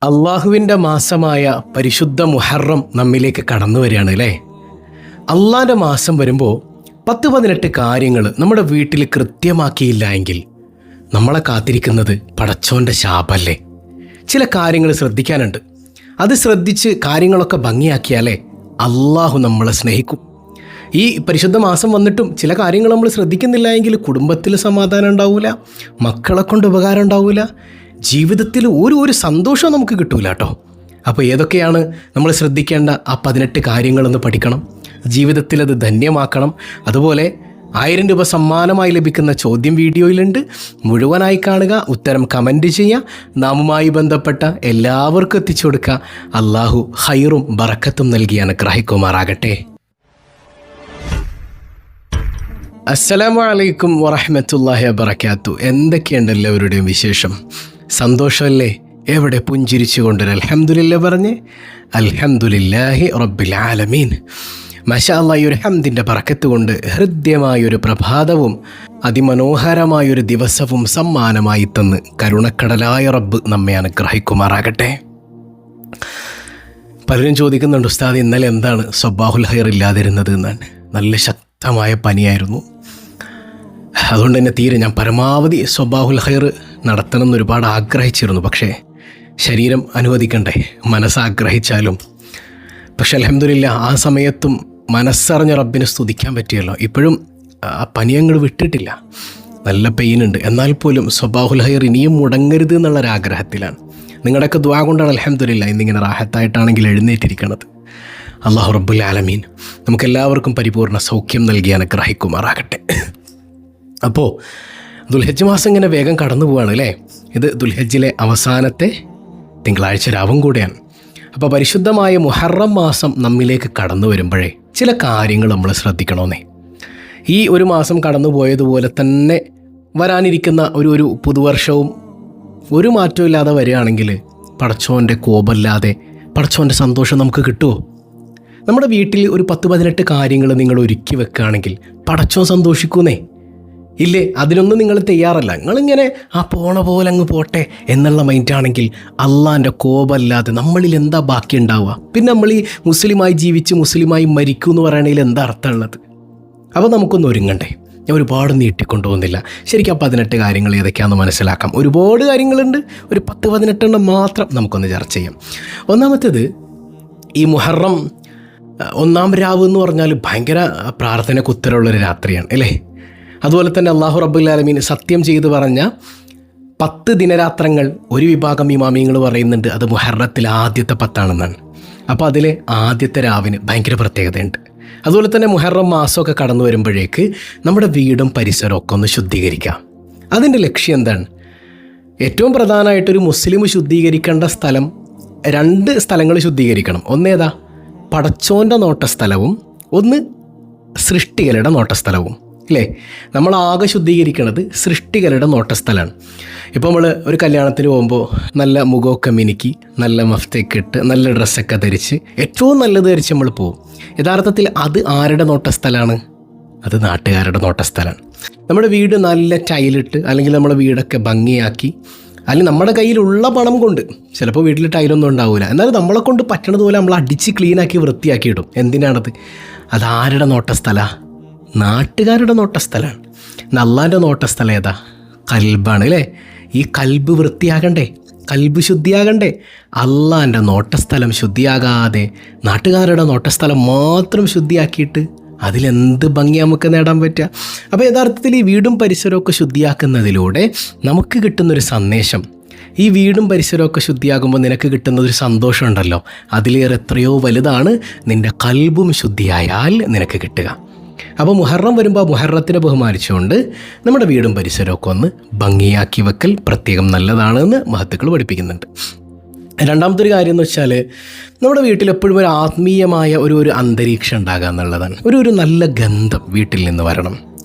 അള്ളാഹുവിൻ്റെ മാസമായ പരിശുദ്ധ മുഹറം നമ്മിലേക്ക് കടന്നു വരികയാണ് അല്ലേ. അള്ളാൻ്റെ മാസം വരുമ്പോൾ 10-18 കാര്യങ്ങൾ നമ്മുടെ വീട്ടിൽ കൃത്യമാക്കിയില്ല എങ്കിൽ നമ്മളെ കാത്തിരിക്കുന്നത് പടച്ചോൻ്റെ ശാപല്ലേ. ചില കാര്യങ്ങൾ ശ്രദ്ധിക്കാനുണ്ട്. അത് ശ്രദ്ധിച്ച് കാര്യങ്ങളൊക്കെ ഭംഗിയാക്കിയാലേ അള്ളാഹു നമ്മളെ സ്നേഹിക്കും. ഈ പരിശുദ്ധ മാസം വന്നിട്ടും ചില കാര്യങ്ങൾ നമ്മൾ ശ്രദ്ധിക്കുന്നില്ല എങ്കിൽ കുടുംബത്തിൽ സമാധാനം ഉണ്ടാവില്ല, മക്കളെ കൊണ്ട് ഉപകാരം ഉണ്ടാവില്ല, ജീവിതത്തിൽ ഒരു സന്തോഷവും നമുക്ക് കിട്ടൂല കേട്ടോ. അപ്പോൾ ഏതൊക്കെയാണ് നമ്മൾ ശ്രദ്ധിക്കേണ്ട ആ 18 കാര്യങ്ങളെന്ന് പഠിക്കണം, ജീവിതത്തിൽ അത് ധന്യമാക്കണം. അതുപോലെ 1000 രൂപ സമ്മാനമായി ലഭിക്കുന്ന ചോദ്യം വീഡിയോയിലുണ്ട്, മുഴുവനായി കാണുക, ഉത്തരം കമൻറ്റ് ചെയ്യുക, നാമുമായി ബന്ധപ്പെട്ട എല്ലാവർക്കും എത്തിച്ചു കൊടുക്കുക. അള്ളാഹു ഹൈറും ബറക്കത്തും നൽകി അനുഗ്രഹിക്കുമാറാകട്ടെ. അസ്സലാമു അലൈക്കും വറഹ്മത്തുള്ളാഹി വബറകാത്തു. എന്തൊക്കെയുണ്ട് എല്ലാവരുടെയും വിശേഷം? സന്തോഷമല്ലേ? എവിടെ പുഞ്ചിരിച്ചു കൊണ്ടൊരു അൽഹംദുലില്ലാ പറഞ്ഞ് അൽഹംദുലില്ലാഹി റബ്ബിൽ ആലമീൻ. മാഷാ അല്ലാഹ്, ഈ ഒരു ഹംദിൻ്റെ ബറക്കത്ത് കൊണ്ട് ഹൃദ്യമായൊരു പ്രഭാതവും അതിമനോഹരമായൊരു ദിവസവും സമ്മാനമായി തന്ന് കരുണക്കടലായ റബ്ബ് നമ്മെ അനുഗ്രഹിക്കുമാറാകട്ടെ. പലരും ചോദിക്കുന്നുണ്ട്, ഉസ്താദ് ഇന്നലെ എന്താണ് സ്വബാഹുൽ ഖൈർ ഇല്ലാതിരുന്നത് എന്നാണ്. നല്ല ശക്തമായ പനിയായിരുന്നു. അതുകൊണ്ട് തന്നെ ഞാൻ പരമാവധി സ്വബാഹുൽ ഖൈർ നടത്തണം എന്ന് ഒരുപാട് ആഗ്രഹിച്ചിരുന്നു. പക്ഷേ ശരീരം അനുവദിക്കണ്ടേ, മനസ്സാഗ്രഹിച്ചാലും. പക്ഷെ അൽഹംദുലില്ലാ ആ സമയത്തും മനസ്സറിഞ്ഞ റബ്ബിനെ സ്തുതിക്കാൻ പറ്റിയല്ലോ. ഇപ്പോഴും ആ പനിയങ്ങൾ വിട്ടിട്ടില്ല, നല്ല പെയിനുണ്ട്. എന്നാൽ പോലും സ്വബാഹുൽ ഖൈർ ഇനിയും മുടങ്ങരുത് എന്നുള്ളൊരാഗ്രഹത്തിലാണ്. നിങ്ങളുടെയൊക്കെ ദുആ കൊണ്ടാണ് അൽഹംദുലില്ലാ ഇന്നിങ്ങനെ റാഹത്തായിട്ടാണെങ്കിൽ എഴുന്നേറ്റിരിക്കുന്നത്. അല്ലാഹു റബ്ബുൽ ആലമീൻ നമുക്കെല്ലാവർക്കും പരിപൂർണ്ണ സൗഖ്യം നൽകി അനുഗ്രഹിക്കുമാറാകട്ടെ. അപ്പോൾ ദുൽഹജ്ജ് മാസം ഇങ്ങനെ വേഗം കടന്നു പോവുകയാണ് അല്ലേ. ഇത് ദുൽഹജ്ജിലെ അവസാനത്തെ തിങ്കളാഴ്ച രാവും കൂടെയാണ്. അപ്പോൾ പരിശുദ്ധമായ മുഹറം മാസം നമ്മിലേക്ക് കടന്നു വരുമ്പോഴേ ചില കാര്യങ്ങൾ നമ്മൾ ശ്രദ്ധിക്കണമെന്നേ. ഈ ഒരു മാസം കടന്നു പോയതുപോലെ തന്നെ വരാനിരിക്കുന്ന ഒരു പുതുവർഷവും ഒരു മാറ്റവും ഇല്ലാതെ വരികയാണെങ്കിൽ പടച്ചോൻ്റെ കോപമില്ലാതെ പടച്ചോൻ്റെ സന്തോഷം നമുക്ക് കിട്ടുമോ? നമ്മുടെ വീട്ടിൽ ഒരു 10-18 കാര്യങ്ങൾ നിങ്ങൾ ഒരുക്കി വെക്കുകയാണെങ്കിൽ പടച്ചോൻ സന്തോഷിക്കുന്നേ ഇല്ലേ? അതിനൊന്നും നിങ്ങൾ തയ്യാറല്ല. നിങ്ങളിങ്ങനെ ആ പോണ പോലെ അങ്ങ് പോട്ടെ എന്നുള്ള മൈൻഡാണെങ്കിൽ അള്ളാൻ്റെ കോപമല്ലാതെ നമ്മളിൽ എന്താ ബാക്കി ഉണ്ടാവുക? പിന്നെ നമ്മൾ ഈ മുസ്ലിമായി ജീവിച്ച് മുസ്ലിമായി മരിക്കും എന്ന് പറയണതിൽ എന്താ അർത്ഥമുള്ളത്? അപ്പോൾ നമുക്കൊന്ന് ഒരുങ്ങണ്ടേ. ഞാൻ ഒരുപാട് നീട്ടിക്കൊണ്ടുപോകുന്നില്ല. ശരിക്കും ആ 18 കാര്യങ്ങൾ ഏതൊക്കെയാണെന്ന് മനസ്സിലാക്കാം. ഒരുപാട് കാര്യങ്ങളുണ്ട്, ഒരു 10-18 മാത്രം നമുക്കൊന്ന് ചർച്ച ചെയ്യാം. ഒന്നാമത്തേത്, ഈ മുഹറം 1-ാം രാവ് എന്ന് പറഞ്ഞാൽ ഭയങ്കര പ്രാർത്ഥനയ്ക്ക് ഉത്തരവുള്ളൊരു രാത്രിയാണ് അല്ലേ. അതുപോലെ തന്നെ അല്ലാഹു റബ്ബുൽ ആലമീൻ സത്യം ചെയ്തു പറഞ്ഞ 10 ദിനരാത്രങ്ങൾ ഒരു വിഭാഗം ഇമാമിയങ്ങൾ പറയുന്നുണ്ട് അത് മുഹറത്തിൽ ആദ്യത്തെ 10 അപ്പോൾ അതിലെ ആദ്യത്തെ രാവിന് ഭയങ്കര പ്രത്യേകതയുണ്ട്. അതുപോലെ തന്നെ മുഹറം മാസമൊക്കെ കടന്നു വരുമ്പോഴേക്ക് നമ്മുടെ വീടും പരിസരവും ഒക്കെ ഒന്ന് ശുദ്ധീകരിക്കാം. അതിൻ്റെ ലക്ഷ്യം എന്താണ്? ഏറ്റവും പ്രധാനമായിട്ടൊരു മുസ്ലിം ശുദ്ധീകരിക്കേണ്ട സ്ഥലം, 2 സ്ഥലങ്ങൾ ശുദ്ധീകരിക്കണം. ഒന്നേതാ? പടച്ചോൻ്റെ നോട്ടസ്ഥലവും ഒന്ന് സൃഷ്ടികളുടെ നോട്ടസ്ഥലവും അല്ലേ. നമ്മളാകെ ശുദ്ധീകരിക്കുന്നത് സൃഷ്ടികളുടെ നോട്ടസ്ഥലമാണ്. ഇപ്പോൾ നമ്മൾ ഒരു കല്യാണത്തിന് പോകുമ്പോൾ നല്ല മുഖമൊക്കെ മിനുക്കി നല്ല മഫ്തയൊക്കെ ഇട്ട് നല്ല ഡ്രസ്സൊക്കെ ധരിച്ച് ഏറ്റവും നല്ലത് ധരിച്ച് നമ്മൾ പോകും. യഥാർത്ഥത്തിൽ അത് ആരുടെ നോട്ടസ്ഥലമാണ്? അത് നാട്ടുകാരുടെ നോട്ടസ്ഥലമാണ്. നമ്മുടെ വീട് നല്ല ടൈലിട്ട് അല്ലെങ്കിൽ നമ്മുടെ വീടൊക്കെ ഭംഗിയാക്കി അല്ലെങ്കിൽ നമ്മുടെ കയ്യിലുള്ള പണം കൊണ്ട്, ചിലപ്പോൾ വീട്ടിൽ ടൈലൊന്നും ഉണ്ടാവില്ല, എന്നാലും നമ്മളെ കൊണ്ട് പറ്റണതുപോലെ നമ്മൾ അടിച്ച് ക്ലീനാക്കി വൃത്തിയാക്കി ഇടും. എന്തിനാണത്? അതാരുടെ നോട്ടസ്ഥലമാണ്? നാട്ടുകാരുടെ നോട്ടസ്ഥലമാണ്. അള്ളാൻ്റെ നോട്ടസ്ഥലം ഏതാ? കൽബാണ് അല്ലേ. ഈ കൽബ് വൃത്തിയാകണ്ടേ, കൽബ് ശുദ്ധിയാകണ്ടേ? അള്ളാൻ്റെ നോട്ടസ്ഥലം ശുദ്ധിയാകാതെ നാട്ടുകാരുടെ നോട്ടസ്ഥലം മാത്രം ശുദ്ധിയാക്കിയിട്ട് അതിലെന്ത് ഭംഗി നമുക്ക് നേടാൻ പറ്റുക? അപ്പോൾ യഥാർത്ഥത്തിൽ ഈ വീടും പരിസരമൊക്കെ ശുദ്ധിയാക്കുന്നതിലൂടെ നമുക്ക് കിട്ടുന്നൊരു സന്ദേശം, ഈ വീടും പരിസരമൊക്കെ ശുദ്ധിയാകുമ്പോൾ നിനക്ക് കിട്ടുന്നതൊരു സന്തോഷമുണ്ടല്ലോ, അതിലേറെ എത്രയോ വലുതാണ് നിൻ്റെ കൽബും ശുദ്ധിയായാൽ നിനക്ക് കിട്ടുക. അപ്പോൾ മുഹറം വരുമ്പോൾ മുഹറത്തിനെ ബഹുമാനിച്ചുകൊണ്ട് നമ്മുടെ വീടും പരിസരമൊക്കെ ഒന്ന് ഭംഗിയാക്കി വെക്കൽ പ്രത്യേകം നല്ലതാണെന്ന് മഹത്തുക്കൾ പഠിപ്പിക്കുന്നുണ്ട്. രണ്ടാമത്തെ ഒരു കാര്യം എന്ന് വെച്ചാൽ നമ്മുടെ വീട്ടിൽ എപ്പോഴും ഒരു ആത്മീയമായ ഒരു അന്തരീക്ഷം ഉണ്ടാകുക എന്നുള്ളതാണ്. ഒരു നല്ല ഗന്ധം വീട്ടിൽ നിന്ന് വരണം.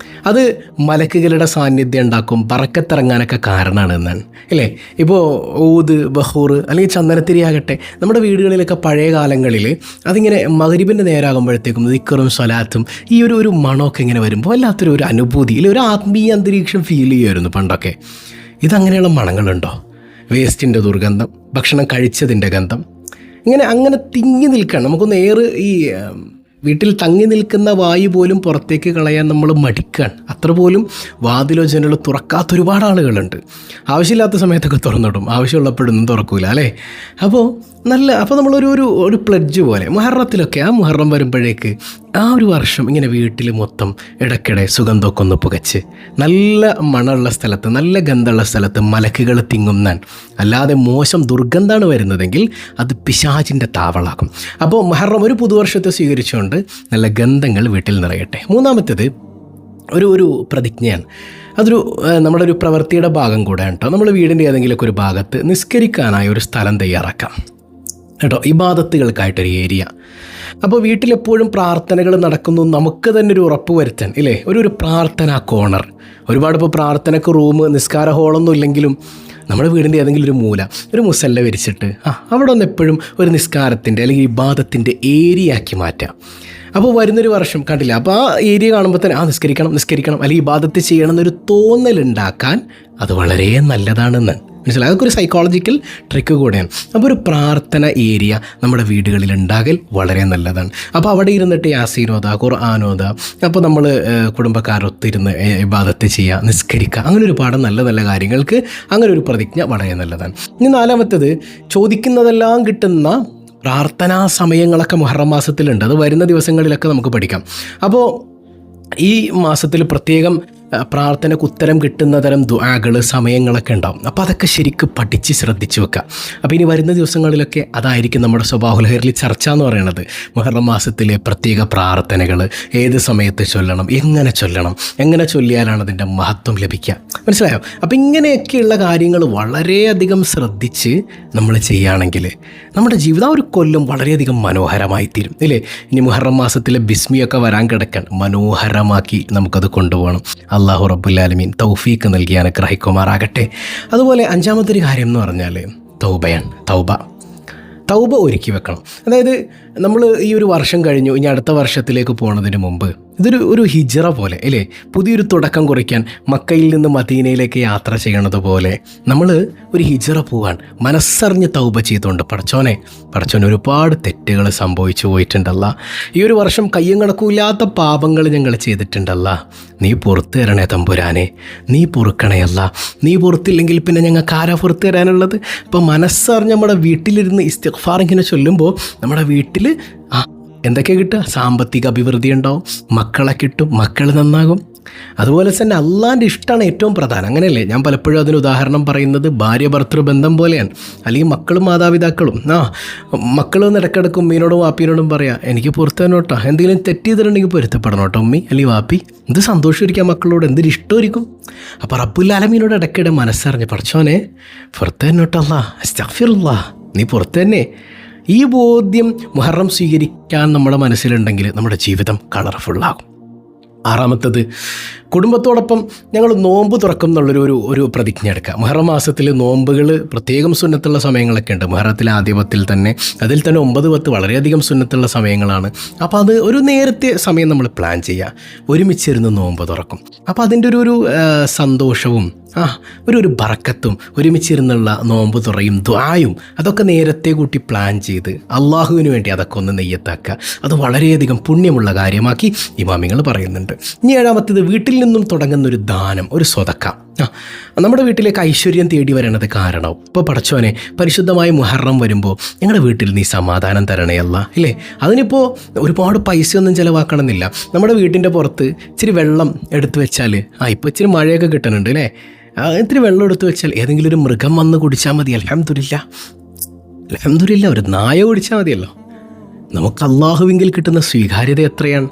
അത് മലക്കുകളുടെ സാന്നിധ്യം ഉണ്ടാക്കും, ബറക്കത്തിറങ്ങാനൊക്കെ കാരണമാണ് എന്നാണ് അല്ലേ. ഇപ്പോൾ ഊദ്, ബഹൂർ അല്ലെങ്കിൽ ചന്ദനത്തിരി ആകട്ടെ, നമ്മുടെ വീടുകളിലൊക്കെ പഴയ കാലങ്ങളിൽ അതിങ്ങനെ മഗ്‌രിബിൻ്റെ നേരാകുമ്പോഴത്തേക്കും ദിക്റും സ്വലാത്തും ഈ ഒരു മണമൊക്കെ ഇങ്ങനെ വരുമ്പോൾ വല്ലാത്തൊരു അനുഭൂതി, ഒരു ആത്മീയ അന്തരീക്ഷം ഫീൽ ചെയ്യുമായിരുന്നു പണ്ടൊക്കെ. ഇതങ്ങനെയുള്ള മണങ്ങളുണ്ടോ? വേസ്റ്റിൻ്റെ ദുർഗന്ധം, ഭക്ഷണം കഴിച്ചതിൻ്റെ ഗന്ധം, അങ്ങനെ തിങ്ങി നിൽക്കുകയാണ്. നമുക്കൊന്ന് ഈ വീട്ടിൽ തങ്ങി നിൽക്കുന്ന വായു പോലും പുറത്തേക്ക് കളയാൻ നമ്മൾ മടിക്കുകയാണ്. അത്ര പോലും വാതിലോ ജനലോ തുറക്കാത്ത ഒരുപാട് ആളുകളുണ്ട്. ആവശ്യമില്ലാത്ത സമയത്തൊക്കെ തുറന്നിടും, ആവശ്യമുള്ളപ്പോഴൊന്നും തുറക്കൂല അല്ലേ. അപ്പോൾ നമ്മളൊരു പ്ലഡ്ജ് പോലെ മുഹറത്തിലൊക്കെ ആ മുഹറം വരുമ്പോഴേക്ക് ആ ഒരു വർഷം ഇങ്ങനെ വീട്ടിൽ മൊത്തം ഇടയ്ക്കിടെ സുഗന്ധമൊക്കെ ഒന്ന് പുകച്ച് നല്ല മണമുള്ള സ്ഥലത്ത്, നല്ല ഗന്ധമുള്ള സ്ഥലത്ത് മലക്കുകൾ തിങ്ങുന്നാൻ, അല്ലാതെ മോശം ദുർഗന്ധമാണ് വരുന്നതെങ്കിൽ അത് പിശാചിൻ്റെ താവളാക്കും. അപ്പോൾ മുഹറം ഒരു പുതുവർഷത്തെ സ്വീകരിച്ചുകൊണ്ട് നല്ല ഗന്ധങ്ങൾ വീട്ടിൽ നിറയട്ടെ. മൂന്നാമത്തേത് ഒരു പ്രതിജ്ഞയാണ്. നമ്മുടെ ഒരു പ്രവൃത്തിയുടെ ഭാഗം കൂടെയാണ് കേട്ടോ. നമ്മൾ വീടിൻ്റെ ഏതെങ്കിലുമൊക്കെ ഒരു ഭാഗത്ത് നിസ്കരിക്കാനായി ഒരു സ്ഥലം തയ്യാറാക്കാം കേട്ടോ, ഇബാദത്തുകൾക്കായിട്ടൊരു ഏരിയ. അപ്പോൾ വീട്ടിലെപ്പോഴും പ്രാർത്ഥനകൾ നടക്കുന്നു, നമുക്ക് തന്നെ ഒരു ഉറപ്പ് വരുത്താൻ ഇല്ലേ, ഒരു പ്രാർത്ഥനാ കോർണർ. ഒരുപാട് ഇപ്പോൾ പ്രാർത്ഥനയ്ക്ക് റൂം, നിസ്കാര ഹോളൊന്നും ഇല്ലെങ്കിലും നമ്മുടെ വീടിൻ്റെ ഏതെങ്കിലും ഒരു മൂല ഒരു മുസല്ല വിരിച്ചിട്ട് അവിടെ ഒന്ന് എപ്പോഴും ഒരു നിസ്കാരത്തിൻ്റെ അല്ലെങ്കിൽ ഇബാദത്തിൻ്റെ ഏരിയ ആക്കി മാറ്റാം. അപ്പോൾ വരുന്നൊരു വർഷം കണ്ടില്ല, അപ്പോൾ ആ ഏരിയ കാണുമ്പോൾ തന്നെ നിസ്കരിക്കണം അല്ലെങ്കിൽ ഇബാദത്ത് ചെയ്യണം എന്നൊരു തോന്നലുണ്ടാക്കാൻ അത് വളരെ നല്ലതാണെന്ന് മനസ്സിലായി. അതൊക്കെ ഒരു സൈക്കോളജിക്കൽ ട്രിക്ക് കൂടെയാണ്. അപ്പോൾ ഒരു പ്രാർത്ഥന ഏരിയ നമ്മുടെ വീടുകളിൽ ഉണ്ടാകൽ വളരെ നല്ലതാണ്. അപ്പോൾ അവിടെ ഇരുന്നിട്ട് യാസീനോദ, ഖുർആനോദ, അപ്പോൾ നമ്മൾ കുടുംബക്കാരൊത്തിരുന്ന് ഇബാദത്ത് ചെയ്യുക, നിസ്കരിക്കുക, അങ്ങനെ ഒരുപാട് നല്ല നല്ല കാര്യങ്ങൾക്ക് അങ്ങനെ ഒരു പ്രതിജ്ഞ വളരെ നല്ലതാണ്. ഇനി നാലാമത്തേത്, ചോദിക്കുന്നതെല്ലാം കിട്ടുന്ന പ്രാർത്ഥനാ സമയങ്ങളൊക്കെ മുഹറം മാസത്തിലുണ്ട്. അത് വരുന്ന ദിവസങ്ങളിലൊക്കെ നമുക്ക് പഠിക്കാം. അപ്പോൾ ഈ മാസത്തിൽ പ്രത്യേകം പ്രാർത്ഥനയ്ക്ക് ഉത്തരം കിട്ടുന്ന തരം ദുആകൾ, സമയങ്ങളൊക്കെ ഉണ്ടാവും. അപ്പോൾ അതൊക്കെ ശരിക്കും പഠിച്ച് ശ്രദ്ധിച്ച് വെക്കുക. അപ്പോൾ ഇനി വരുന്ന ദിവസങ്ങളിലൊക്കെ അതായിരിക്കും നമ്മുടെ സ്വബാഹുൽ ഖൈറിൽ ചർച്ച എന്ന് പറയുന്നത്. മുഹറം മാസത്തിലെ പ്രത്യേക പ്രാർത്ഥനകൾ ഏത് സമയത്ത് ചൊല്ലണം, എങ്ങനെ ചൊല്ലിയാലാണ് അതിൻ്റെ മഹത്വം ലഭിക്കുക, മനസ്സിലായോ? അപ്പോൾ ഇങ്ങനെയൊക്കെയുള്ള കാര്യങ്ങൾ വളരെയധികം ശ്രദ്ധിച്ച് നമ്മൾ ചെയ്യുകയാണെങ്കിൽ നമ്മുടെ ജീവിതം ഒരു കൊല്ലം വളരെയധികം മനോഹരമായി തീരും ഇല്ലേ. ഇനി മുഹറം മാസത്തിലെ ബിസ്മിയൊക്കെ വരാൻ കിടക്കാൻ മനോഹരമാക്കി നമുക്കത് കൊണ്ടുപോകണം. അള്ളാഹു റബ്ബുൽ ആലമീൻ തൗഫീക്ക് നൽകി അനുഗ്രഹിക്കുമാറാകട്ടെ. അതുപോലെ അഞ്ചാമത്തെ ഒരു കാര്യം എന്ന് പറഞ്ഞാൽ തൗബയാണ്. തൗബ ഒരുക്കി വെക്കണം. അതായത് നമ്മൾ ഈ ഒരു വർഷം കഴിഞ്ഞു, ഇനി അടുത്ത വർഷത്തിലേക്ക് പോകുന്നതിന് മുമ്പ് ഇതൊരു ഹിജ്റ പോലെ അല്ലേ, പുതിയൊരു തുടക്കം കുറിക്കാൻ മക്കയിൽ നിന്ന് മദീനയിലേക്ക് യാത്ര ചെയ്യണത് പോലെ നമ്മൾ ഒരു ഹിജ്റ പോകാൻ മനസ്സറിഞ്ഞ് തൗബ ചെയ്തുകൊണ്ട് പടച്ചോനെ ഒരുപാട് തെറ്റുകൾ സംഭവിച്ചു പോയിട്ടുണ്ടല്ല, ഈ ഒരു വർഷം കയ്യും കണക്കുമില്ലാത്ത പാപങ്ങൾ ഞങ്ങൾ ചെയ്തിട്ടുണ്ടല്ല, നീ പുറത്തു തരണേ തമ്പുരാനെ, നീ പൊറുക്കണയല്ല, നീ പുറത്തില്ലെങ്കിൽ പിന്നെ ഞങ്ങൾക്ക് ആരാ പുറത്തു തരാനുള്ളത്. അപ്പോൾ മനസ്സറിഞ്ഞ് നമ്മുടെ വീട്ടിലിരുന്ന് ഇസ്തിഗ്ഫാർ ഇങ്ങനെ ചൊല്ലുമ്പോൾ നമ്മുടെ വീട്ടിൽ എന്തൊക്കെ കിട്ടുക? സാമ്പത്തിക അഭിവൃദ്ധി ഉണ്ടാവും, മക്കളെ കിട്ടും, മക്കൾ നന്നാകും. അതുപോലെ തന്നെ അള്ളാൻ്റെ ഇഷ്ടമാണ് ഏറ്റവും പ്രധാനം. അങ്ങനെയല്ലേ ഞാൻ പലപ്പോഴും അതിന് ഉദാഹരണം പറയുന്നത് ഭാര്യ ഭർത്തൃ ബന്ധം പോലെയാണ്. അല്ലെങ്കിൽ മക്കളും മാതാപിതാക്കളും മക്കളൊന്ന് ഇടയ്ക്കിടയ്ക്ക് ഉമ്മീനോടും വാപ്പീനോടും പറയാം, എനിക്ക് പുറത്തു തന്നോട്ടോ, എന്തെങ്കിലും തെറ്റ് ചെയ്തിട്ടുണ്ടെങ്കിൽ പൊരുത്തപ്പെടണം കേട്ടോ ഉമ്മി അല്ലെങ്കിൽ വാപ്പി. എന്ത് സന്തോഷമായിരിക്കാം മക്കളോട്, എന്തൊരു ഇഷ്ടമായിരിക്കും. അപ്പോൾ റബ്ബുൽ ആലമീനോട് ഇടയ്ക്കിടെ മനസ്സറിഞ്ഞ് പടച്ചോനെ പുറത്തു തന്നോട്ടോ, അസ്തഗ്ഫിറുല്ലാഹ്, നീ പുറത്തു തന്നെ. ഈ ബോധ്യം മുഹറം സ്വീകരിക്കാൻ നമ്മുടെ മനസ്സിലുണ്ടെങ്കിൽ നമ്മുടെ ജീവിതം കളർഫുള്ളാകും. ആറാമത്തത്, കുടുംബത്തോടൊപ്പം ഞങ്ങൾ നോമ്പ് തുറക്കും എന്നുള്ളൊരു പ്രതിജ്ഞ എടുക്കുക. മുഹറം മാസത്തിൽ നോമ്പുകൾ പ്രത്യേകം സുന്നത്തുള്ള സമയങ്ങളൊക്കെ ഉണ്ട്. മുഹറത്തിലെ ആദ്യപത്തിൽ തന്നെ അതിൽ തന്നെ 9-10 വളരെയധികം സുന്നത്തുള്ള സമയങ്ങളാണ്. അപ്പോൾ അത് ഒരു നേരത്തെ സമയം നമ്മൾ പ്ലാൻ ചെയ്യുക, ഒരുമിച്ചിരുന്ന് നോമ്പ് തുറക്കും. അപ്പോൾ അതിൻ്റെ ഒരു സന്തോഷവും ഒരു ബറക്കത്തും ഒരുമിച്ചിരുന്നുള്ള നോമ്പ് തുറയും ദുആയും അതൊക്കെ നേരത്തെ കൂട്ടി പ്ലാൻ ചെയ്ത് അള്ളാഹുവിന് വേണ്ടി അതൊക്കെ ഒന്ന് നെയ്യത്താക്കുക. അത് വളരെയധികം പുണ്യമുള്ള കാര്യമാക്കി ഇമാമിങ്ങൾ പറയുന്നുണ്ട്. ഇനി ഏഴാമത്തേത്, വീട്ടിൽ നിന്നും തുടങ്ങുന്നൊരു ദാനം, ഒരു സ്വതക്ക. നമ്മുടെ വീട്ടിലേക്ക് ഐശ്വര്യം തേടി വരണത് കാരണം ഇപ്പോൾ പടച്ചോനെ പരിശുദ്ധമായ മുഹറം വരുമ്പോൾ ഞങ്ങളുടെ വീട്ടിൽ നീ സമാധാനം തരണയല്ല ഇല്ലേ. അതിനിപ്പോൾ ഒരുപാട് പൈസയൊന്നും ചിലവാക്കണമെന്നില്ല. നമ്മുടെ വീട്ടിൻ്റെ പുറത്ത് ഇച്ചിരി വെള്ളം എടുത്തു വെച്ചാൽ ഇപ്പോൾ ഇച്ചിരി മഴയൊക്കെ കിട്ടുന്നുണ്ട് അല്ലേ, ഇത്തിരി വെള്ളം എടുത്തു വെച്ചാൽ ഏതെങ്കിലും ഒരു മൃഗം വന്ന് കുടിച്ചാൽ മതി. അൽഹംദുലില്ലാ ഒരു നായ കുടിച്ചാൽ മതിയല്ലോ. നമുക്ക് അള്ളാഹുവിങ്കിൽ കിട്ടുന്ന സ്വീകാര്യത എത്രയാണ്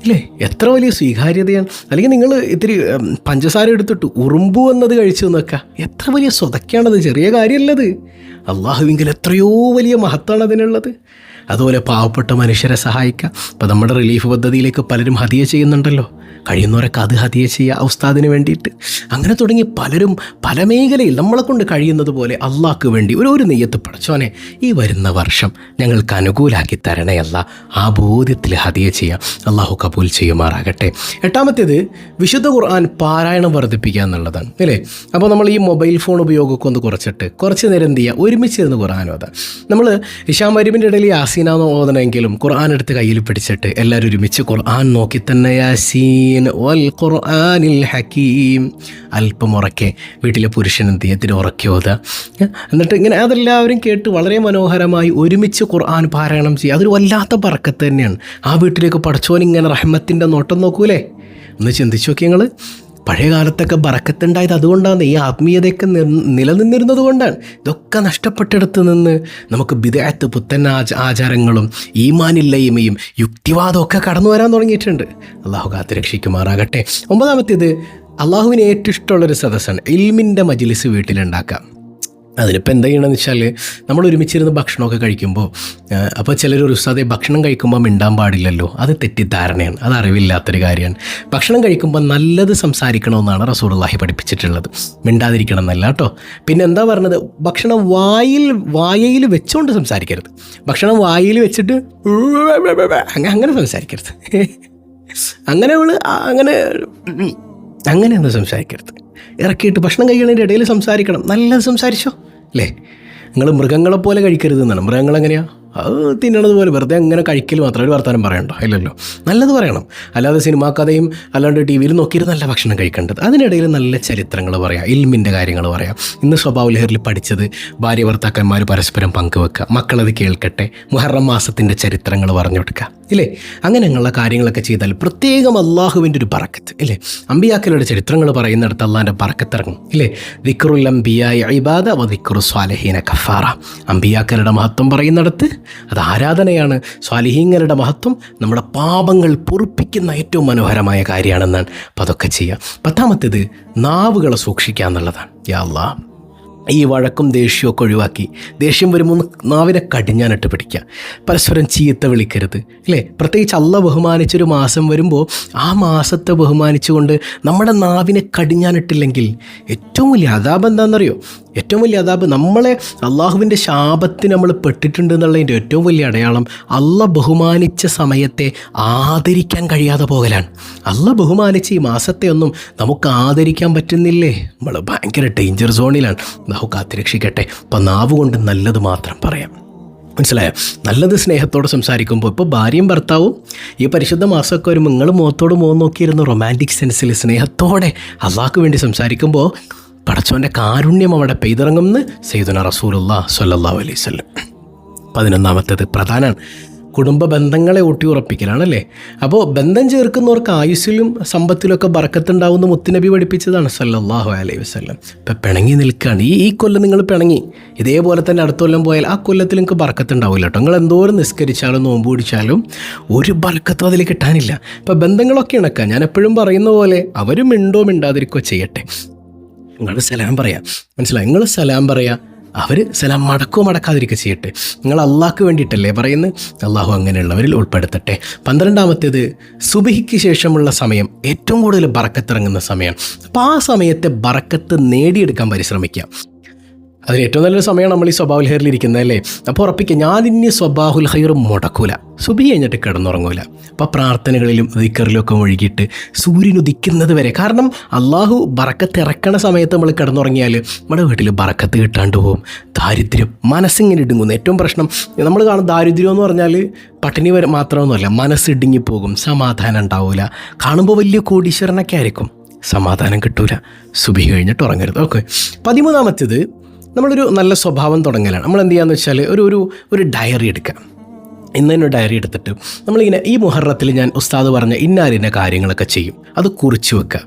ഇല്ലേ, എത്ര വലിയ സ്വീകാര്യതയാണ്. അല്ലെങ്കിൽ നിങ്ങൾ ഇത്തിരി പഞ്ചസാര എടുത്തിട്ട് ഉറുമ്പ് വന്നത് കഴിച്ചു നോക്കുക, എത്ര വലിയ സ്വതക്കാണത്, ചെറിയ കാര്യമല്ലത്. അള്ളാഹുവിങ്കിൽ എത്രയോ വലിയ മഹത്വമാണ് അതിനുള്ളത്. അതുപോലെ പാവപ്പെട്ട മനുഷ്യരെ സഹായിക്കുക. ഇപ്പോൾ നമ്മുടെ റിലീഫ് പദ്ധതിയിലേക്ക് പലരും ഹദിയ ചെയ്യുന്നുണ്ടല്ലോ. കഴിയുന്നവരൊക്കെ അത് ഹദിയ ചെയ്യുക ഉസ്താദിന് വേണ്ടിയിട്ട്. അങ്ങനെ തുടങ്ങി പലരും പല മേഖലയിൽ നമ്മളെ കൊണ്ട് കഴിയുന്നത് പോലെ അള്ളാഹ്ക്ക് വേണ്ടി ഒരു നെയ്യത്ത് പടച്ചോനെ ഈ വരുന്ന വർഷം ഞങ്ങൾക്ക് അനുകൂലാക്കി തരണയല്ല, ആ ബോധ്യത്തിൽ ഹദിയ ചെയ്യാം. അള്ളാഹു കബൂൽ ചെയ്യുമാറാകട്ടെ. എട്ടാമത്തേത് വിശുദ്ധ ഖുർആൻ പാരായണം വർദ്ധിപ്പിക്കുക എന്നുള്ളതാണ് അല്ലേ. അപ്പോൾ നമ്മൾ ഈ മൊബൈൽ ഫോൺ ഉപയോഗമൊക്കെ ഒന്ന് കുറച്ചിട്ട് കുറച്ച് നേരം എന്ത് ചെയ്യുക, ഒരുമിച്ചിരുന്ന് ഖുർആൻ ഓതാം. നമ്മൾ ഇശാ മഗ്‌രിബിൻ്റെ ഇടയിൽ യാസീനാന്ന് ഓതണമെങ്കിലും ഖുർആൻ എടുത്ത് കയ്യിൽ പിടിച്ചിട്ട് എല്ലാവരും ഒരുമിച്ച് ഖുർആൻ നോക്കി തന്നെ യാസീൻ വൽ ഖുർആനിൽ ഹക്കീം അല്പം ഉറക്കെ വീട്ടിലെ പുരുഷൻ എന്ത് ചെയ്യത്തിന് ഉറക്കെ ഓതുക. എന്നിട്ട് ഇങ്ങനെ അതെല്ലാവരും കേട്ട് വളരെ മനോഹരമായി ഒരുമിച്ച് ഖുർആൻ പാരായണം ചെയ്യുക. അതൊരു വല്ലാത്ത ബർക്കത്ത് തന്നെയാണ്. ആ വീട്ടിലേക്ക് പടച്ചോൻ ഇങ്ങനെ റഹ്മത്തിൻ്റെ നോട്ടം നോക്കൂലേ. ഒന്ന് ചിന്തിച്ചു നോക്കി നിങ്ങൾ. പഴയ കാലത്തൊക്കെ ബറക്കത്തുണ്ടായത് അതുകൊണ്ടാണ്, ഈ ആത്മീയതയൊക്കെ നിലനിന്നിരുന്നത് കൊണ്ടാണ്. ഇതൊക്കെ നഷ്ടപ്പെട്ടെടുത്ത് നിന്ന് നമുക്ക് ബിദ്അത്ത് പുത്തൻ ആചാരങ്ങളും ഈമാനില്ലയ്മയും യുക്തിവാദവും ഒക്കെ കടന്നു വരാൻ തുടങ്ങിയിട്ടുണ്ട്. അള്ളാഹു കാത്ത് രക്ഷിക്കുമാറാകട്ടെ. ഒമ്പതാമത്തേത് അള്ളാഹുവിന് ഏറ്റവും ഇഷ്ടമുള്ളൊരു സദസ്സാണ് ഇൽമിൻ്റെ മജ്ലിസ് വീട്ടിലുണ്ടാക്കാം. അതിനിപ്പോൾ എന്താ ചെയ്യണമെന്ന് വെച്ചാൽ നമ്മൾ ഒരുമിച്ചിരുന്ന് ഭക്ഷണമൊക്കെ കഴിക്കുമ്പോൾ അപ്പോൾ ചിലർ ഉസ്താദെ ഭക്ഷണം കഴിക്കുമ്പോൾ മിണ്ടാൻ പാടില്ലല്ലോ, അത് തെറ്റിദ്ധാരണയാണ്, അത് അറിവില്ലാത്തൊരു കാര്യമാണ്. ഭക്ഷണം കഴിക്കുമ്പോൾ നല്ലത് സംസാരിക്കണമെന്നാണ് റസൂലുള്ളാഹി പഠിപ്പിച്ചിട്ടുള്ളത്, മിണ്ടാതിരിക്കണം എന്നല്ല കേട്ടോ. പിന്നെ എന്താ പറഞ്ഞത്, ഭക്ഷണം വായയിൽ വെച്ചുകൊണ്ട് സംസാരിക്കരുത്. ഭക്ഷണം വായിൽ വെച്ചിട്ട് അങ്ങനെ സംസാരിക്കരുത്. അങ്ങനെയൊന്നും സംസാരിക്കരുത്. ഇറക്കിയിട്ട് ഭക്ഷണം കഴിക്കണതിൻ്റെ ഇടയിൽ സംസാരിക്കണം. നല്ലത് സംസാരിച്ചോ അല്ലേ. നിങ്ങൾ മൃഗങ്ങളെപ്പോലെ കഴിക്കരുത് എന്നാണ്. മൃഗങ്ങളെങ്ങനെയാണ്, അത് തിന്നണത് പോലെ വെറുതെ അങ്ങനെ കഴിക്കൽ മാത്രം, ഒരു വർത്താനം പറയണ്ടോ, ഇല്ലല്ലോ. നല്ലത് പറയണം. അല്ലാതെ സിനിമാ കഥയും അല്ലാണ്ട് ടി വിയിൽ നോക്കിയിരുന്നല്ല ഭക്ഷണം കഴിക്കേണ്ടത്. അതിനിടയിൽ നല്ല ചരിത്രങ്ങൾ പറയാം, ഇൽമിൻ്റെ കാര്യങ്ങൾ പറയാം. ഇന്ന് സ്വഭാവ ലഹരിയിൽ പഠിച്ചത് ഭാര്യ ഭർത്താക്കന്മാർ പരസ്പരം പങ്കുവെക്കുക, മക്കളത് കേൾക്കട്ടെ, മുഹറം മാസത്തിൻ്റെ ചരിത്രങ്ങൾ പറഞ്ഞു കൊടുക്കുക ഇല്ലേ. അങ്ങനെയുള്ള കാര്യങ്ങളൊക്കെ ചെയ്താൽ പ്രത്യേകം അള്ളാഹുവിൻ്റെ ഒരു ബറക്കത്ത് ഇല്ലേ. അമ്പിയാക്കളുടെ ചരിത്രങ്ങൾ പറയുന്നിടത്ത് അള്ളാഹിൻ്റെ ബറക്കത്തിറങ്ങും ഇല്ലേ. ദിക്റുൽ അംബിയാഇ ഇബാദ വ ദിക്റു സ്വാലിഹീന കഫാറ. അമ്പിയാക്കളുടെ മഹത്വം പറയുന്നിടത്ത് അത് ആരാധനയാണ്, സ്വാലിഹീങ്ങളുടെ മഹത്വം നമ്മുടെ പാപങ്ങൾ പൊറുപ്പിക്കുന്ന ഏറ്റവും മനോഹരമായ കാര്യമാണെന്നാണ്. അപ്പോൾ അതൊക്കെ ചെയ്യുക. പത്താമത്തേത് നാവുകളെ സൂക്ഷിക്കുക എന്നുള്ളതാണ്. യാ അല്ലാഹ്, ഈ വഴക്കും ദേഷ്യമൊക്കെ ഒഴിവാക്കി ദേഷ്യം വരുമ്പോൾ നാവിനെ കടിഞ്ഞാനിട്ട് പിടിക്കുക. പരസ്പരം ചീത്ത വിളിക്കരുത് അല്ലേ. പ്രത്യേകിച്ച് അള്ളാഹ് ബഹുമാനിച്ചൊരു മാസം വരുമ്പോൾ ആ മാസത്തെ ബഹുമാനിച്ചുകൊണ്ട് നമ്മുടെ നാവിനെ കടിഞ്ഞാനിട്ടില്ലെങ്കിൽ ഏറ്റവും വലിയ അദാബ് എന്താണെന്നറിയോ. ഏറ്റവും വലിയ അദാബ് നമ്മളെ അള്ളാഹുവിൻ്റെ ശാപത്തിന് നമ്മൾ പെട്ടിട്ടുണ്ട് എന്നുള്ളതിൻ്റെ ഏറ്റവും വലിയ അടയാളം അള്ളാഹ് ബഹുമാനിച്ച സമയത്തെ ആദരിക്കാൻ കഴിയാതെ പോകലാണ്. അള്ളാഹ് ബഹുമാനിച്ച് ഈ മാസത്തെ ഒന്നും നമുക്ക് ആദരിക്കാൻ പറ്റുന്നില്ലേ, നമ്മൾ ഭയങ്കര ഡേഞ്ചർ സോണിലാണ്. അള്ളാഹു കാത്തിരക്ഷിക്കട്ടെ. അപ്പം നാവ് കൊണ്ട് നല്ലത് മാത്രം പറയാം, മനസ്സിലായോ. നല്ലത് സ്നേഹത്തോടെ സംസാരിക്കുമ്പോൾ ഇപ്പോൾ ഭാര്യയും ഭർത്താവും ഈ പരിശുദ്ധ മാസമൊക്കെ വരുമ്പോൾ നിങ്ങൾ മുഖത്തോട് മുഖം നോക്കിയിരുന്ന റൊമാൻറ്റിക് സെൻസിൽ സ്നേഹത്തോടെ അള്ളാഹ്ക്ക് വേണ്ടി സംസാരിക്കുമ്പോൾ പടച്ചവൻ്റെ കാരുണ്യം അവിടെ പെയ്തിറങ്ങുമെന്ന് സയ്യിദുനാ റസൂലുള്ളാഹി സ്വല്ലല്ലാഹു അലൈഹി വസല്ലം. 11ാമത്തേത് പ്രധാനമാണ്, കുടുംബ ബന്ധങ്ങളെ ഊട്ടിയുറപ്പിക്കലാണല്ലേ. അപ്പോൾ ബന്ധം ചേർക്കുന്നവർക്ക് ആയുസ്സിലും സമ്പത്തിലൊക്കെ ബർക്കത്തുണ്ടാവുമെന്ന് മുത്തുനബി പഠിപ്പിച്ചതാണ് സല്ലല്ലാഹു അലൈഹി വസല്ലം. ഇപ്പം പിണങ്ങി നിൽക്കുകയാണ്, ഈ കൊല്ലം നിങ്ങൾ പിണങ്ങി, ഇതേപോലെ തന്നെ അടുത്ത കൊല്ലം പോയാൽ ആ കൊല്ലത്തിൽ നിങ്ങൾക്ക് ബർക്കത്തുണ്ടാവില്ല കേട്ടോ. നിങ്ങൾ എന്തോരം നിസ്കരിച്ചാലും നോമ്പ് പിടിച്ചാലും ഒരു ബർക്കത്തും അതിൽ കിട്ടാനില്ല. ഇപ്പം ബന്ധങ്ങളൊക്കെ ഇണക്കുക. ഞാൻ എപ്പോഴും പറയുന്ന പോലെ അവർ മിണ്ടോ മിണ്ടാതിരിക്കോ ചെയ്യട്ടെ, നിങ്ങൾ സലാം പറയാം, മനസ്സിലായി. നിങ്ങൾ സലാം പറയാം, അവർ സലാം മടക്കോ മടക്കാതിരിക്കുക ചെയ്യട്ടെ. നിങ്ങൾ അള്ളാഹ്ക്ക് വേണ്ടിയിട്ടല്ലേ പറയുന്നത്. അള്ളാഹു അങ്ങനെയുള്ളവരിൽ ഉൾപ്പെടുത്തട്ടെ. 12ാമത്തേത് സുബഹിക്ക് ശേഷമുള്ള സമയം ഏറ്റവും കൂടുതൽ ബറക്കത്തിറങ്ങുന്ന സമയമാണ്. അപ്പോൾ ആ സമയത്തെ ബറക്കത്ത് നേടിയെടുക്കാൻ പരിശ്രമിക്കുക. അതിന് ഏറ്റവും നല്ലൊരു സമയമാണ് നമ്മൾ ഈ സ്വഭാവുൽ ഹൈറിലിരിക്കുന്നത് അല്ലേ. അപ്പോൾ ഉറപ്പിക്കുക, ഞാൻ ഇനി സ്വഭാവുൽ ഹൈർ മുടക്കൂല, സുബഹി കഴിഞ്ഞിട്ട് കിടന്നുറങ്ങൂല. അപ്പോൾ പ്രാർത്ഥനകളിലും ദിക്റിലും ഒക്കെ ഒഴുകിയിട്ട് സൂര്യൻ ഉദിക്കുന്നത് വരെ. കാരണം അള്ളാഹു ബറക്കത്ത് ഇറക്കണ സമയത്ത് നമ്മൾ കിടന്നുറങ്ങിയാൽ നമ്മുടെ വീട്ടിൽ ബറക്കത്ത് കിട്ടാണ്ട് പോകും. ദാരിദ്ര്യം, മനസ്സിങ്ങനെ ഇടുങ്ങുന്നു. ഏറ്റവും പ്രശ്നം നമ്മൾ കാണും ദാരിദ്ര്യം എന്ന് പറഞ്ഞാൽ പട്ടിണി വരെ മാത്രമൊന്നുമല്ല, മനസ്സിടുങ്ങിപ്പോകും, സമാധാനം ഉണ്ടാവില്ല. കാണുമ്പോൾ വലിയ കോടീശ്വരനൊക്കെ ആയിരിക്കും, സമാധാനം കിട്ടൂല. സുബഹി കഴിഞ്ഞിട്ട് ഉറങ്ങരുത്. ഓക്കെ. 13ാമത്തേത് നമ്മളൊരു നല്ല സ്വഭാവം തുടങ്ങലാണ്. നമ്മൾ എന്ത് ചെയ്യാന്ന് വെച്ചാൽ ഒരു ഡയറി എടുക്കുക. ഇന്നൊരു ഡയറി എടുത്തിട്ട് നമ്മളിങ്ങനെ ഈ മുഹറത്തിൽ ഞാൻ ഉസ്താദ് പറഞ്ഞ ഇന്നാലിൻ്റെ കാര്യങ്ങളൊക്കെ ചെയ്യും, അത് കുറിച്ച് വെക്കുക.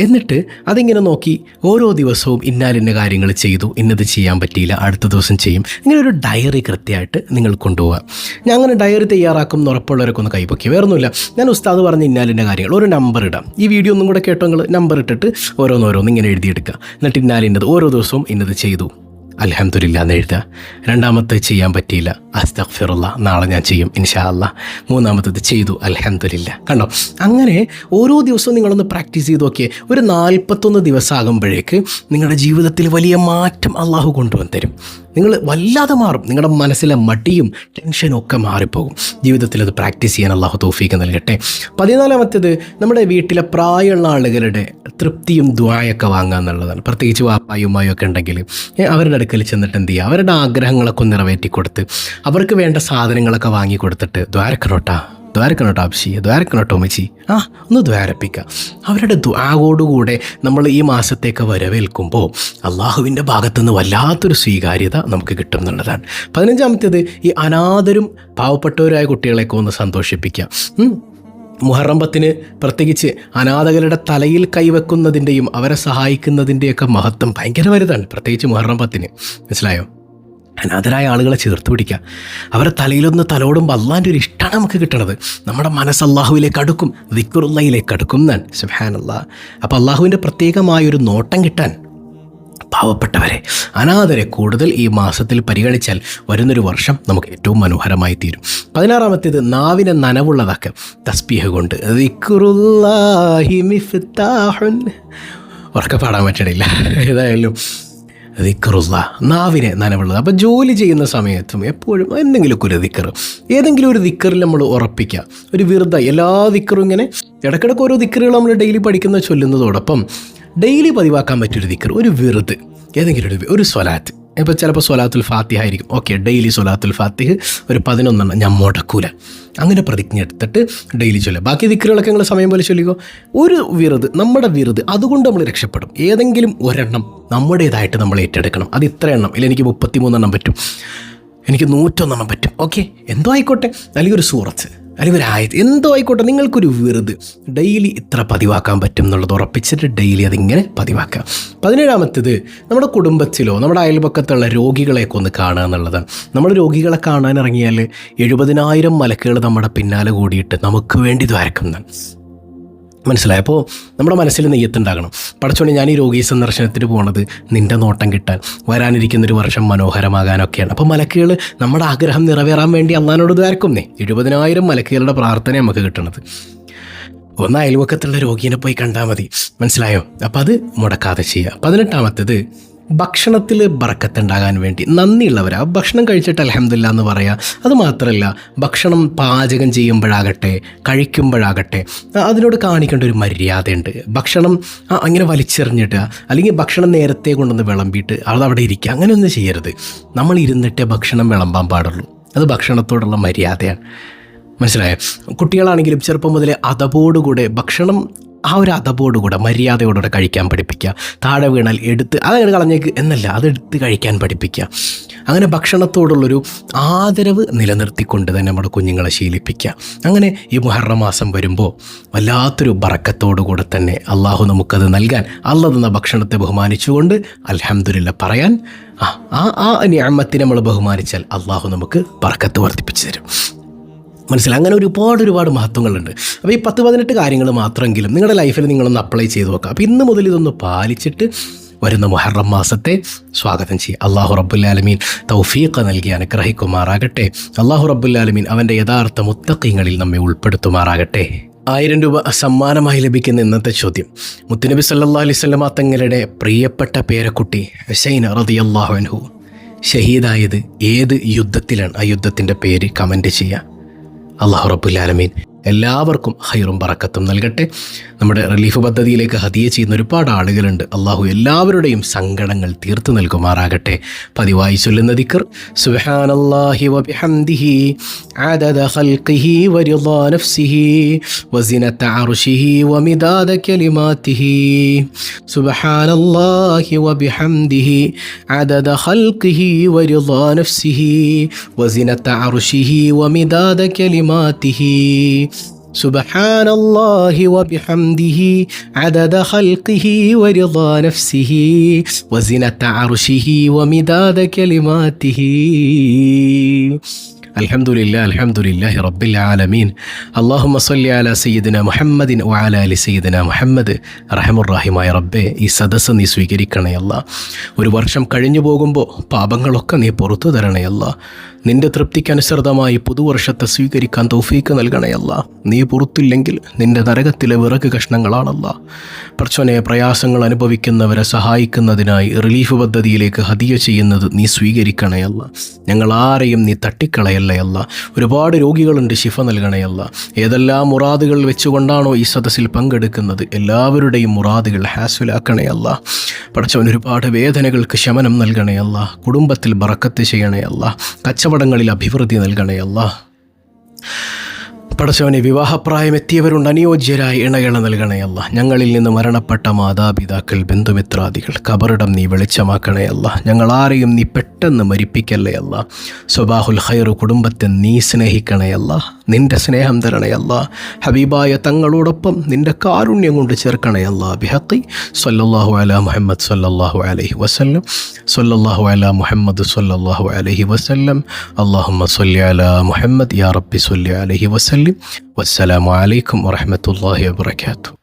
എന്നിട്ട് അതിങ്ങനെ നോക്കി ഓരോ ദിവസവും ഇന്നാലിൻ്റെ കാര്യങ്ങൾ ചെയ്തു, ഇന്നത് ചെയ്യാൻ പറ്റിയില്ല, അടുത്ത ദിവസം ചെയ്യും. ഇങ്ങനെ ഒരു ഡയറി കൃത്യമായിട്ട് നിങ്ങൾ കൊണ്ടുപോകുക. ഞാൻ അങ്ങനെ ഡയറി തയ്യാറാക്കും എന്ന് ഉറപ്പുള്ളവരൊക്കെ ഒന്ന് കൈപ്പൊക്കി. വേറൊന്നുമില്ല, ഞാൻ ഉസ്താദ് പറഞ്ഞ ഇന്നാലിൻ്റെ കാര്യങ്ങൾ ഒരു നമ്പർ ഇടാം. ഈ വീഡിയോ ഒന്നും കൂടെ കേട്ടോ, നിങ്ങൾ നമ്പർ ഇട്ടിട്ട് ഓരോന്നോരോന്ന് ഇങ്ങനെ എഴുതിയെടുക്കുക. എന്നിട്ട് ഇന്നാലിൻ്റെത് ഓരോ ദിവസവും ഇന്നത് ചെയ്തു, അൽഹംദുലില്ലാ എന്ന് എഴുതുക. രണ്ടാമത്തെ ചെയ്യാൻ പറ്റിയില്ല, അസ്തഗ്ഫിറുല്ലാ, നാളെ ഞാൻ ചെയ്യും ഇൻഷാ അല്ലാ, മൂന്നാമത്തത് ചെയ്തു അൽഹംദുലില്ലാ. കണ്ടോ, അങ്ങനെ ഓരോ ദിവസവും നിങ്ങളൊന്ന് പ്രാക്ടീസ് ചെയ്ത് നോക്കിയേ. ഒരു 41 ദിവസം ആകുമ്പോഴേക്ക് നിങ്ങളുടെ ജീവിതത്തിൽ വലിയ മാറ്റം അള്ളാഹു കൊണ്ടുവന്ന് തരും. നിങ്ങൾ വല്ലാതെ മാറും. നിങ്ങളുടെ മനസ്സിലെ മടിയും ടെൻഷനും ഒക്കെ മാറിപ്പോകും. ജീവിതത്തിൽ അത് പ്രാക്ടീസ് ചെയ്യാൻ അള്ളാഹു തൗഫീക്ക് നൽകട്ടെ. 14-ാമത്തേത്, നമ്മുടെ വീട്ടിലെ പ്രായമുള്ള ആളുകളുടെ തൃപ്തിയും ദുആയൊക്കെ വാങ്ങുക എന്നുള്ളതാണ്. പ്രത്യേകിച്ച് വാപ്പായും ഉമ്മായും ഒക്കെ ഉണ്ടെങ്കിൽ അവരുടെ അടുക്കൽ ചെന്നിട്ട് എന്ത് ചെയ്യുക, അവരുടെ ആഗ്രഹങ്ങളൊക്കെ ഒന്ന് നിറവേറ്റി കൊടുത്ത് അവർക്ക് വേണ്ട സാധനങ്ങളൊക്കെ വാങ്ങി കൊടുത്തിട്ട് ദ്വാരക്കണോട്ടാ അബ്ഷി, ദ്വാരക്കണോട്ടോ ഉമ്മച്ചി, ഒന്ന് ദ്വാരപ്പിക്കുക. അവരുടെ ദുആയോടുകൂടെ നമ്മൾ ഈ മാസത്തേക്ക് വരവേൽക്കുമ്പോൾ അള്ളാഹുവിൻ്റെ ഭാഗത്തുനിന്ന് വല്ലാത്തൊരു സ്വീകാര്യത നമുക്ക് കിട്ടും എന്നുള്ളതാണ്. 15-ാമത്തേത്, ഈ അനാഥരും പാവപ്പെട്ടവരായ കുട്ടികളെയൊക്കെ ഒന്ന് സന്തോഷിപ്പിക്കുക. മുഹറം 10 പ്രത്യേകിച്ച് അനാഥകളുടെ തലയിൽ കൈവെക്കുന്നതിൻ്റെയും അവരെ സഹായിക്കുന്നതിൻ്റെയൊക്കെ മഹത്വം ഭയങ്കര വലുതാണ്. പ്രത്യേകിച്ച് മുഹറം 10 മനസ്സിലായോ? അനാഥരായ ആളുകളെ ചേർത്ത് പിടിക്കുക. അവരെ തലയിലൊന്ന് തലോടുമ്പോൾ അള്ളാൻ്റെ ഒരു ഇഷ്ടമാണ് നമുക്ക് കിട്ടണത്. നമ്മുടെ മനസ്സ് അള്ളാഹുവിലേക്ക് അടുക്കും, ദിക്റുല്ലാഹിലേക്ക് അടുക്കും എന്നാണ്. സുബ്ഹാനല്ലാഹ്. അപ്പോൾ അള്ളാഹുവിൻ്റെ പ്രത്യേകമായൊരു നോട്ടം കിട്ടാൻ പാവപ്പെട്ടവരെ, അനാഥരെ കൂടുതൽ ഈ മാസത്തിൽ പരിഗണിച്ചാൽ വരുന്നൊരു വർഷം നമുക്ക് ഏറ്റവും മനോഹരമായി തീരും. 16-ാമത്തേത്, നാവിനെ നനവുള്ളതാക്കുക തസ്ബീഹ് കൊണ്ട്. ദിക്റുല്ലാഹി മിഫ്താഹുൻ, ഉറക്കെ പാടാൻ പറ്റണില്ല, ഏതായാലും ദിക്റുല്ലാ, നാവിനെ നനവുള്ളത്. അപ്പോൾ ജോലി ചെയ്യുന്ന സമയത്തും എപ്പോഴും എന്തെങ്കിലുമൊക്കെ ഒരു ദിക്കർ, ഏതെങ്കിലും ഒരു ദിക്കറിൽ നമ്മൾ ഉറപ്പിക്കുക. ഒരു വിറുത, എല്ലാ ദിക്കറും ഇങ്ങനെ ഇടയ്ക്കിടയ്ക്ക് ഓരോ ദിക്കറുകൾ നമ്മൾ ഡെയിലി പഠിക്കുന്ന ചൊല്ലുന്നതോടൊപ്പം ഡെയിലി പതിവാക്കാൻ പറ്റിയൊരു ദിക്കർ, ഒരു വിറുത്, ഏതെങ്കിലും ഒരു സ്വലാത്ത്. ഇപ്പോൾ ചിലപ്പോൾ സ്വലാത്തുൽ ഫാത്തിഹ ആയിരിക്കും. ഓക്കെ, ഡെയിലി സ്വലാത്തുൽ ഫാത്തിഹ് ഒരു 11 ഞാൻ മുടക്കൂല, അങ്ങനെ പ്രതിജ്ഞ എടുത്തിട്ട് ഡെയിലി ചൊല്ലുക. ബാക്കി ദിക്റുകളൊക്കെ നിങ്ങൾ സമയം പോലെ ചൊല്ലിക്കോ. ഒരു വിറുത്, നമ്മുടെ വിറുത്, അതുകൊണ്ട് നമ്മൾ രക്ഷപ്പെടും. ഏതെങ്കിലും ഒരെണ്ണം നമ്മുടേതായിട്ട് നമ്മൾ ഏറ്റെടുക്കണം. അത് ഇത്ര എണ്ണം, ഇല്ല എനിക്ക് 33 പറ്റും, എനിക്ക് 101 പറ്റും, ഓക്കെ, എന്തോ ആയിക്കോട്ടെ, അല്ലെങ്കിൽ ഒരു സൂറത്ത്, അല്ലെങ്കിൽ ഒരു ആയത്ത്, എന്തോ ആയിക്കോട്ടെ, നിങ്ങൾക്കൊരു വിറുത് ഡെയിലി ഇത്ര പതിവാക്കാൻ പറ്റും എന്നുള്ളത് ഉറപ്പിച്ചിട്ട് ഡെയിലി അതിങ്ങനെ പതിവാക്കുക. 17-ാമത്തേത്, നമ്മുടെ കുടുംബത്തിലോ നമ്മുടെ അയൽപക്കത്തുള്ള രോഗികളെയൊക്കെ ഒന്ന് കാണുക എന്നുള്ളതാണ്. നമ്മൾ രോഗികളെ കാണാൻ ഇറങ്ങിയാൽ 70,000 മലക്കുകൾ നമ്മുടെ പിന്നാലെ കൂടിയിട്ട് നമുക്ക് വേണ്ടി ദ്വാരക്കുന്നതാണ്. മനസ്സിലായി? അപ്പോൾ നമ്മുടെ മനസ്സിൽ നെയ്യത്തുണ്ടാകണം. പടച്ചോനെ, ഞാൻ ഈ രോഗീ സന്ദർശനത്തിന് പോണത് നിൻ്റെ നോട്ടം കിട്ടാൻ, വരാനിരിക്കുന്നൊരു വർഷം മനോഹരമാകാനൊക്കെയാണ്. അപ്പോൾ മലക്കുകൾ നമ്മുടെ ആഗ്രഹം നിറവേറാൻ വേണ്ടി അള്ളാനോട് ദ്വാരക്കുന്നേ. 70,000 മലക്കുകളുടെ പ്രാർത്ഥന നമുക്ക് കിട്ടണത്. ഒന്ന് അയൽവക്കത്തുള്ള രോഗീനെ പോയി കണ്ടാൽ മതി. മനസ്സിലായോ? അപ്പോൾ അത് മുടക്കാതെ ചെയ്യുക. 18-ാമത്തേത്, ഭക്ഷണത്തിൽ ബറക്കത്തുണ്ടാകാൻ വേണ്ടി നന്ദിയുള്ളവരാ. ഭക്ഷണം കഴിച്ചിട്ട് അൽഹംദുലില്ലാ എന്ന് പറയുക. അതുമാത്രമല്ല, ഭക്ഷണം പാചകം ചെയ്യുമ്പോഴാകട്ടെ കഴിക്കുമ്പോഴാകട്ടെ അതിനോട് കാണിക്കേണ്ട ഒരു മര്യാദയുണ്ട്. ഭക്ഷണം അങ്ങനെ വലിച്ചെറിഞ്ഞിട്ട്, അല്ലെങ്കിൽ ഭക്ഷണം നേരത്തെ കൊണ്ടുവന്ന് വിളമ്പിയിട്ട് അതവിടെ ഇരിക്കുക, അങ്ങനെയൊന്നും ചെയ്യരുത്. നമ്മൾ ഇരുന്നിട്ടേ ഭക്ഷണം വിളമ്പാൻ പാടുള്ളൂ. അത് ഭക്ഷണത്തോടുള്ള മര്യാദയാണ്. മനസ്സിലായോ? കുട്ടികളാണെങ്കിലും ചെറുപ്പം മുതലേ അതപോടുകൂടെ ഭക്ഷണം ഒരു അതപോടുകൂടെ മര്യാദയോടുകൂടെ കഴിക്കാൻ പഠിപ്പിക്കുക. താഴെ വീണാൽ എടുത്ത് അതങ്ങനെ കളഞ്ഞേക്ക് എന്നല്ല, അതെടുത്ത് കഴിക്കാൻ പഠിപ്പിക്കുക. അങ്ങനെ ഭക്ഷണത്തോടുള്ളൊരു ആദരവ് നിലനിർത്തിക്കൊണ്ട് തന്നെ നമ്മുടെ കുഞ്ഞുങ്ങളെ ശീലിപ്പിക്കുക. അങ്ങനെ ഈ മുഹറം മാസം വരുമ്പോൾ വല്ലാത്തൊരു ബറക്കത്തോടുകൂടെ തന്നെ അള്ളാഹു നമുക്കത് നൽകാൻ, അള്ളാഹു തന്ന ഭക്ഷണത്തെ ബഹുമാനിച്ചുകൊണ്ട് അൽഹംദുലില്ലാ പറയാൻ, ആ നിഅമത്തിനെ നമ്മൾ ബഹുമാനിച്ചാൽ അള്ളാഹു നമുക്ക് ബറക്കത്ത് വർദ്ധിപ്പിച്ചു തരും. മനസ്സിലായി? അങ്ങനെ ഒരുപാട് മഹത്വങ്ങളുണ്ട്. അപ്പോൾ ഈ 10-18 കാര്യങ്ങൾ മാത്രമെങ്കിലും നിങ്ങളുടെ ലൈഫിൽ നിങ്ങളൊന്ന് അപ്ലൈ ചെയ്ത് നോക്കുക. അപ്പോൾ ഇന്ന് മുതൽ ഇതൊന്ന് പാലിച്ചിട്ട് വരുന്ന മുഹറം മാസത്തെ സ്വാഗതം ചെയ്യുക. അള്ളാഹു റബ്ബുൽ ആലമീൻ തൗഫീഖ് നൽകി അനുഗ്രഹിക്കുമാറാകട്ടെ. അള്ളാഹു റബ്ബുൽ ആലമീൻ അവൻ്റെ യഥാർത്ഥ മുത്തഖീങ്ങളിൽ നമ്മെ ഉൾപ്പെടുത്തുമാറാകട്ടെ. 1000 രൂപ സമ്മാനമായി ലഭിക്കുന്ന ഇന്നത്തെ ചോദ്യം, മുത്തുനബി സല്ലല്ലാഹു അലൈഹി വസല്ലമ തങ്ങളുടെ പ്രിയപ്പെട്ട പേരക്കുട്ടി ഹുസൈൻ റളിയല്ലാഹു അൻഹു ഷഹീദായത് ഏത് യുദ്ധത്തിലാണ്? ആ യുദ്ധത്തിൻ്റെ പേര് കമൻറ്റ് ചെയ്യുക. അല്ലാഹു റബ്ബുൽ ആലമീൻ എല്ലാവർക്കും ഹൈറും ബറക്കത്തും നൽകട്ടെ. നമ്മുടെ റിലീഫ് പദ്ധതിയിലേക്ക് ഹദിയ ചെയ്യുന്ന ഒരുപാട് ആളുകളുണ്ട്. അള്ളാഹു എല്ലാവരുടെയും സങ്കടങ്ങൾ തീർത്തു നൽകുമാറാകട്ടെ. പതിവായി ചൊല്ലുന്ന ദിക്ർ സുബ്ഹാനല്ലാഹി വബിഹംദിഹി അദദ ഖൽഖിഹി വറിളാ നഫ്സിഹി വസിനത അർശിഹി വമിദാദ കലിമാതിഹി. സുബ്ഹാനല്ലാഹി വബിഹംദിhi അദദ ഖൽഖിഹി വറിളാ നഫ്സിഹി വസിനത അർശിഹി വമിദാദ കലിമാതിഹി. سبحان الله وبحمده عدد خلقه ورضا نفسه وزنة عرشه ومداد كلماته. അൽഹംദുലില്ലാഹി റബ്ബിൽ ആലമീൻ. അല്ലാഹുമ്മ സ്വല്ലി അലാ സയ്യിദിന മുഹമ്മദിൻ വഅലാ ആലി സയ്യിദിന മുഹമ്മദ്. അർഹമുർ റഹീമായ റബ്ബേ, ഈ സദസ്സ് നീ സ്വീകരിക്കണേ അല്ലാ. ഒരു വർഷം കഴിഞ്ഞു പോകുമ്പോൾ പാപങ്ങളൊക്കെ നീ പുറത്തു തരണേ അല്ലാ. നിന്റെ തൃപ്തിക്കനുസൃതമായി പുതുവർഷത്തെ സ്വീകരിക്കാൻ തൗഫീക്ക് നൽകണേ അല്ലാ. നീ പുറത്തില്ലെങ്കിൽ നിന്റെ നരകത്തിലെ വിറക് കഷ്ണങ്ങളാണല്ലാ. പടച്ചോനെ, പ്രയാസങ്ങൾ അനുഭവിക്കുന്നവരെ സഹായിക്കുന്നതിനായി റിലീഫ് പദ്ധതിയിലേക്ക് ഹദിയ ചെയ്യുന്നത് നീ സ്വീകരിക്കണേ അല്ലാ. ഞങ്ങൾ ആരെയും നീ തട്ടിക്കളയല്ലേ അല്ലാ. ഒരുപാട് രോഗികളുണ്ട്, ശിഫ നൽകണേ അല്ലാ. ഏതെല്ലാം മുറാദുകൾ വെച്ചുകൊണ്ടാണോ ഈ സദസ്സിൽ പങ്കെടുക്കുന്നത്, എല്ലാവരുടെയും മുറാദുകൾ ഹാസുലാക്കണേ അല്ലാ. പടച്ചവൻ, ഒരുപാട് വേദനകൾക്ക് ശമനം നൽകണേ അല്ലാ. കുടുംബത്തിൽ ബറക്കത്ത് ചെയ്യണേ അല്ലാ. കച്ചവടങ്ങളിൽ അഭിവൃദ്ധി നൽകണേ അല്ലാ. പടച്ചവനെ, വിവാഹപ്രായമെത്തിയവരുണ്ട്, അനുയോജ്യരായ ഇണകള നൽകണേ അല്ലാ. ഞങ്ങളിൽ നിന്ന് മരണപ്പെട്ട മാതാപിതാക്കൾ, ബന്ധുമിത്രാദികൾ, ഖബറിടം നീ വെളിച്ചമാക്കണേ അല്ലാ. ഞങ്ങൾ ആരെയും നീ പെട്ടെന്ന് മരിപ്പിക്കല്ലേ അല്ലാ. സ്വബാഹുൽ ഖൈർ കുടുംബത്തെ നീ സ്നേഹിക്കണേ അല്ലാ. നിന്റെ സ്നേഹം തരണേ അല്ലാ. ഹബീബായ തങ്ങളോടൊപ്പം നിന്റെ കാരുണ്യം കൊണ്ട് ചേർക്കണേ അല്ലാ. ബിഹഖി സ്വല്ലല്ലാഹു അലാ മുഹമ്മദ് സ്വല്ലല്ലാഹു അലൈഹി വസല്ലം. സ്വല്ലല്ലാഹു അലാ മുഹമ്മദ് സ്വല്ലല്ലാഹു അലൈഹി വസല്ലം. അല്ലാഹുമ്മ സ്വല്ലി അലാ മുഹമ്മദ് യാ റബ്ബി സ്വല്ലി അലൈഹി വസല്ലം. വസ്സലാമു അലൈക്കും വറഹ്മത്തുള്ളാഹി വബറകാതുഹു.